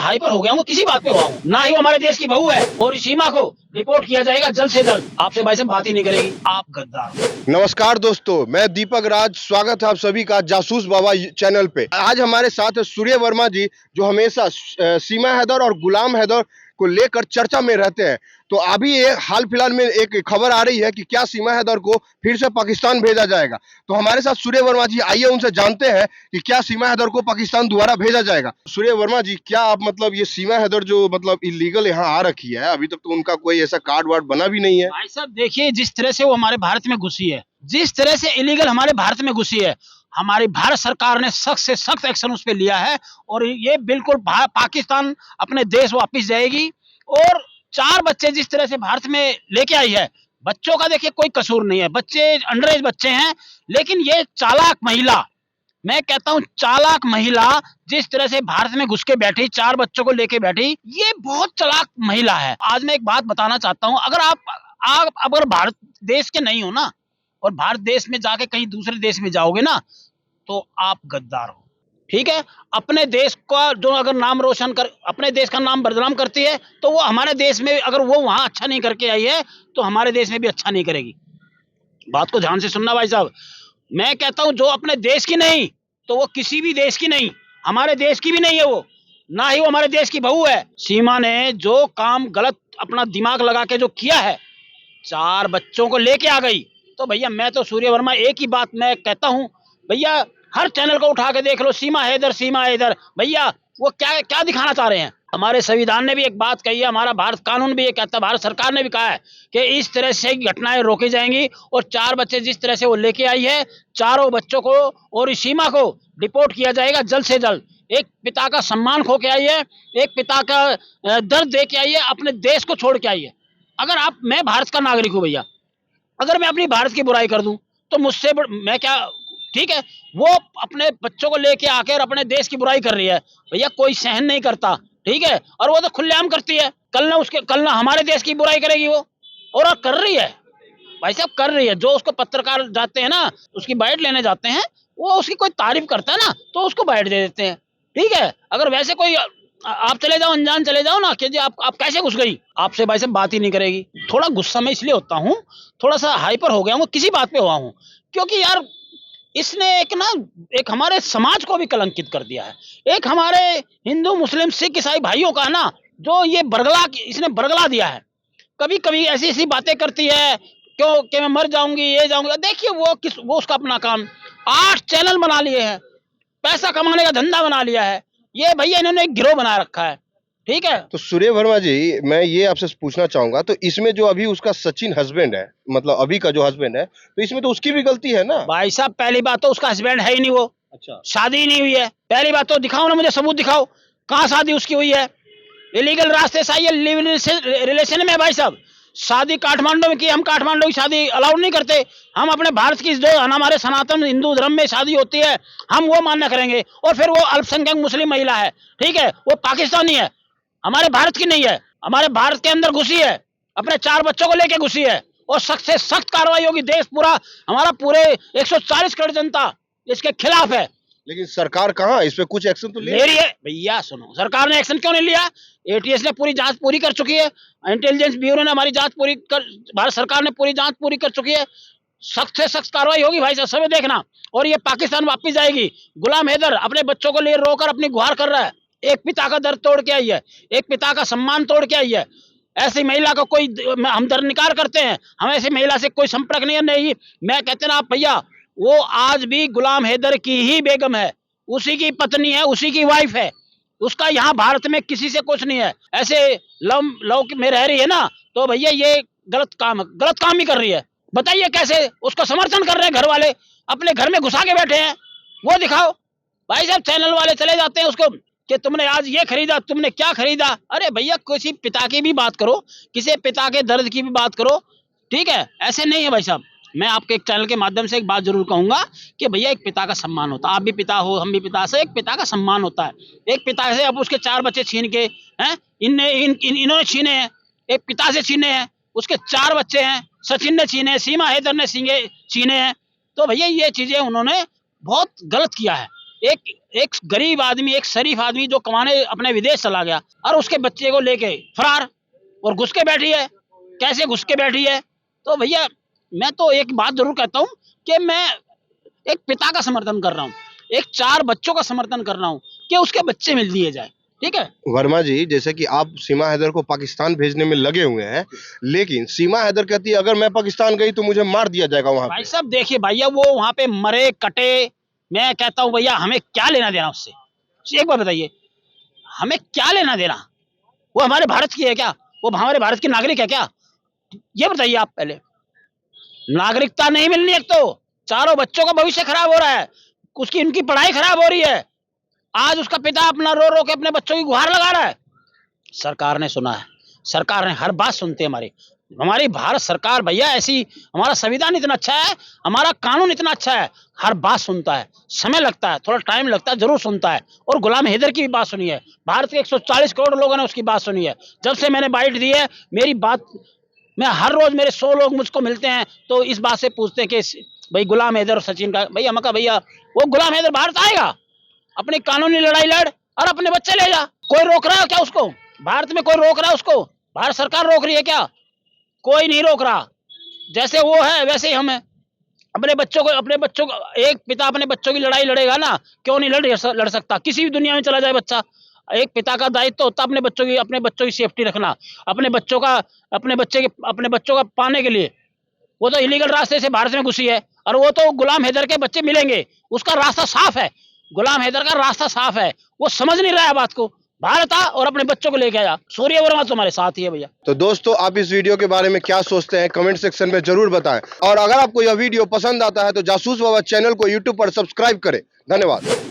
Hyper हो गया हूँ, किसी बात पे हुआ हूँ। ना ही वो हमारे देश की बहू है और सीमा को डिपोर्ट किया जाएगा जल्द से जल्द। आपसे भाई साहब बात ही नहीं करेगी, आप गद्दार। नमस्कार दोस्तों, मैं दीपक राज, स्वागत है आप सभी का जासूस बाबा चैनल पे। आज हमारे साथ है सूर्य वर्मा जी, जो हमेशा सीमा हैदर और गुलाम हैदर को लेकर चर्चा में रहते हैं। तो अभी ये हाल फिलहाल में एक खबर आ रही है कि क्या सीमा हैदर को फिर से पाकिस्तान भेजा जाएगा। तो हमारे साथ सूर्य वर्मा जी, आइए उनसे जानते हैं कि क्या सीमा हैदर को पाकिस्तान दोबारा भेजा जाएगा। सूर्य वर्मा जी, क्या आप मतलब ये सीमा हैदर जो मतलब इलीगल यहाँ आ रखी है, अभी तक तो उनका कोई ऐसा कार्ड वार्ड बना भी नहीं है। भाई साहब देखिए, जिस तरह से वो हमारे भारत में घुसी है, जिस तरह से इलीगल हमारे भारत में घुसी है, हमारी भारत सरकार ने सख्त से सख्त एक्शन उस पर लिया है और ये बिल्कुल पाकिस्तान अपने देश वापस जाएगी। और 4 बच्चे जिस तरह से भारत में लेके आई है, बच्चों का देखिए कोई कसूर नहीं है, बच्चे अंडर एज बच्चे हैं, लेकिन ये चालाक महिला, मैं कहता हूं चालाक महिला जिस तरह से भारत में घुस के बैठी, 4 बच्चों को लेके बैठी, ये बहुत चालाक महिला है। आज मैं एक बात बताना चाहता हूं, अगर भारत देश के नहीं हो ना और भारत देश में जाके कहीं दूसरे देश में जाओगे ना, तो आप गद्दार हो। ठीक है, अपने देश का जो अगर नाम रोशन कर, अपने देश का नाम बदनाम करती है, तो वो हमारे देश में अगर वो वहां अच्छा नहीं करके आई है तो हमारे देश में भी अच्छा नहीं करेगी। बात को ध्यान से सुनना भाई साहब। मैं कहता हूं जो अपने देश की नहीं तो वो किसी भी देश की नहीं, हमारे देश की भी नहीं है वो, ना ही वो हमारे देश की बहू है। सीमा ने जो काम गलत अपना दिमाग लगा के जो किया है, 4 बच्चों को लेके आ गई, तो भैया मैं तो सूर्य वर्मा एक ही बात मैं कहता हूं, भैया हर चैनल को उठा के देख लो, सीमा हैदर सीमा हैदर, भैया वो क्या क्या दिखाना चाह रहे हैं। हमारे संविधान ने भी एक बात कही है, हमारा भारत कानून भी ये कहता है, भारत सरकार ने भी कहा है कि इस तरह से घटनाएं रोकी जाएंगी। और 4 बच्चे जिस तरह से वो लेके आई है, चारों बच्चों को और इस सीमा को डिपोर्ट किया जाएगा जल्द से जल्द। एक पिता का सम्मान खो के आई है, एक पिता का दर्द दे के आई है, अपने देश को छोड़ के आई है। अगर मैं भारत का नागरिक हूं भैया, अगर मैं अपनी भारत की बुराई कर दूं तो मुझसे मैं क्या, ठीक है, वो अपने बच्चों को लेके आकर अपने देश की बुराई कर रही है, भैया कोई सहन नहीं करता, ठीक है। और वो तो खुलेआम करती है, कल ना हमारे देश की बुराई करेगी वो, और कर रही है भाई साहब, कर रही है। जो उसको पत्रकार जाते हैं ना, उसकी बाइट लेने जाते हैं, वो उसकी कोई तारीफ करता है ना तो उसको बाइट दे देते हैं, ठीक है। अगर वैसे कोई आप चले जाओ, अनजान चले जाओ ना कि जी आप कैसे घुस गई, आपसे भाई साहब बात ही नहीं करेगी। थोड़ा गुस्सा मैं इसलिए होता हूँ, थोड़ा सा हाइपर हो गया हूँ, किसी बात पे हुआ हूँ, क्योंकि यार इसने एक हमारे समाज को भी कलंकित कर दिया है, एक हमारे हिंदू मुस्लिम सिख ईसाई भाइयों का ना, जो ये इसने बरगला दिया है। कभी कभी ऐसी ऐसी बातें करती है, क्यों कि मैं मर जाऊंगी, ये जाऊंगी। देखिए वो उसका अपना काम, 8 चैनल बना लिए हैं, पैसा कमाने का धंधा बना लिया है, ये भैया इन्होंने एक गिरोह बना रखा है, ठीक है। तो सूर्य वर्मा जी, मैं ये आपसे पूछना चाहूंगा, तो इसमें जो अभी उसका सचिन हस्बैंड है, मतलब अभी का जो हस्बैंड है, तो इसमें तो उसकी भी गलती है ना। भाई साहब पहली बात तो उसका हस्बैंड है ही नहीं, वो अच्छा, शादी ही नहीं हुई है। पहली बात तो दिखाओ ना, मुझे सबूत दिखाओ, कहाँ शादी उसकी हुई है। इलीगल रास्ते से आई है, लिव इन रिलेशन में। भाई साहब शादी काठमांडू में की, हम काठमांडू की शादी अलाउड नहीं करते, हम अपने भारत की जो हमारे सनातन हिंदू धर्म में शादी होती है हम वो मान्य करेंगे। और फिर वो अल्पसंख्यक मुस्लिम महिला है, ठीक है, वो पाकिस्तानी है, हमारे भारत की नहीं है, हमारे भारत के अंदर घुसी है, अपने 4 बच्चों को लेके घुसी है, और सख्त से सख्त कार्रवाई होगी। देश पूरा, हमारा पूरे 140 करोड़ जनता इसके खिलाफ है। लेकिन सरकार कहाँ इस पे कुछ एक्शन तो ले रही है। भैया सुनो, सरकार ने एक्शन क्यों नहीं लिया? एटीएस ने पूरी जांच पूरी कर चुकी है, इंटेलिजेंस ब्यूरो ने हमारी जांच पूरी कर, भारत सरकार ने पूरी जांच पूरी कर चुकी है। सख्त से सख्त कार्रवाई होगी भाई साहब, समय देखना। और ये पाकिस्तान वापस जाएगी। गुलाम हैदर अपने बच्चों को लिए रोकर अपनी गुहार कर रहा है, एक पिता का दर्द तोड़ के आई है, एक पिता का सम्मान तोड़ के आई है। ऐसी महिला को कोई हम दरनिकार करते हैं, हम ऐसी महिला से कोई संपर्क नहीं। मैं कहते ना आप भैया, वो आज भी गुलाम हैदर की ही बेगम है, उसी की पत्नी है, उसी की वाइफ है, उसका यहाँ भारत में किसी से कुछ नहीं है। ऐसे लव में रह रही है ना, तो भैया ये गलत काम ही कर रही है। बताइए कैसे उसको समर्थन कर रहे हैं घर वाले, अपने घर में घुसा के बैठे हैं, वो दिखाओ। भाई साहब चैनल वाले चले जाते हैं उसको कि तुमने आज ये खरीदा, तुमने क्या खरीदा। अरे भैया किसी पिता की भी बात करो, किसी पिता के दर्द की भी बात करो, ठीक है, ऐसे नहीं है भाई साहब। मैं आपके एक चैनल के माध्यम से एक बात जरूर कहूंगा कि भैया एक पिता का सम्मान होता है, आप भी पिता हो, हम भी पिता से, एक पिता का सम्मान होता है। एक पिता से अब उसके 4 बच्चे छीन के हैं, इन्होंने छीने हैं, एक पिता से छीने हैं, उसके 4 बच्चे हैं, सचिन ने छीने, सीमा हैदर ने छीने हैं। तो भैया ये चीजें उन्होंने बहुत गलत किया है। एक एक गरीब आदमी, एक शरीफ आदमी जो कमाने अपने विदेश चला गया और उसके बच्चे को लेके फरार और घुस के बैठी है। कैसे घुस के बैठी है? तो भैया मैं तो एक बात जरूर कहता हूँ कि मैं एक पिता का समर्थन कर रहा हूँ, एक 4 बच्चों का समर्थन कर रहा हूँ कि उसके बच्चे मिल दिए जाए। ठीक है वर्मा जी, जैसे कि आप सीमा हैदर को पाकिस्तान भेजने में लगे हुए हैं, लेकिन सीमा हैदर कहती है अगर मैं पाकिस्तान गई तो मुझे मार दिया जाएगा वहां भाई पे। साहब, देखिए भैया वो वहां पे मरे कटे, मैं कहता हूँ भैया हमें क्या लेना देना उससे। एक बार बताइए, हमें क्या लेना देना? वो हमारे भारत की है क्या? वो हमारे भारत की नागरिक है क्या? ये बताइए आप पहले। नागरिकता नहीं मिलनी, एक तो 4 बच्चों का भविष्य खराब हो रहा है, उसकी उनकी पढ़ाई खराब हो रही है। आज उसका पिता अपना रो रो के अपने बच्चों की गुहार लगा रहा है। सरकार ने सुना है, सरकार ने हर बात सुनते हमारी हमारी भारत सरकार भैया ऐसी। हमारा संविधान इतना अच्छा है, हमारा कानून इतना अच्छा है, हर बात सुनता है। समय लगता है, थोड़ा टाइम लगता है, जरूर सुनता है। और गुलाम हैदर की भी बात सुनी है, भारत के 140 करोड़ लोगों ने उसकी बात सुनी है। जब से मैंने बाइट दी है, मेरी बात, मैं हर रोज मेरे 100 लोग मुझको मिलते हैं तो इस बात से पूछते हैं कि भाई गुलाम हैदर और सचिन का भैया, मैं कहा भैया वो गुलाम हैदर भारत आएगा, अपनी कानूनी लड़ाई लड़ और अपने बच्चे ले जा। कोई रोक रहा है क्या उसको? भारत में कोई रोक रहा है उसको? भारत सरकार रोक रही है क्या? कोई नहीं रोक रहा। जैसे वो है वैसे ही हम हैं। अपने बच्चों को एक पिता अपने बच्चों की लड़ाई लड़ेगा ना, क्यों नहीं लड़ सकता? किसी भी दुनिया में चला जाए बच्चा, एक पिता का दायित्व तो होता है अपने बच्चों की सेफ्टी रखना, अपने बच्चों का पाने के लिए। वो तो इलीगल रास्ते से भारत में घुसी है और वो तो गुलाम हैदर के बच्चे मिलेंगे, उसका रास्ता साफ है। गुलाम हैदर का रास्ता साफ है, वो समझ नहीं रहा है बात को। भारत आ और अपने बच्चों को लेके आया। सूर्य वर्मा तुम्हारे साथ ही है भैया। तो दोस्तों, आप इस वीडियो के बारे में क्या सोचते हैं कमेंट सेक्शन में जरूर बताएं, और अगर आपको यह वीडियो पसंद आता है तो जासूस बाबा चैनल को यूट्यूब पर सब्सक्राइब करें। धन्यवाद।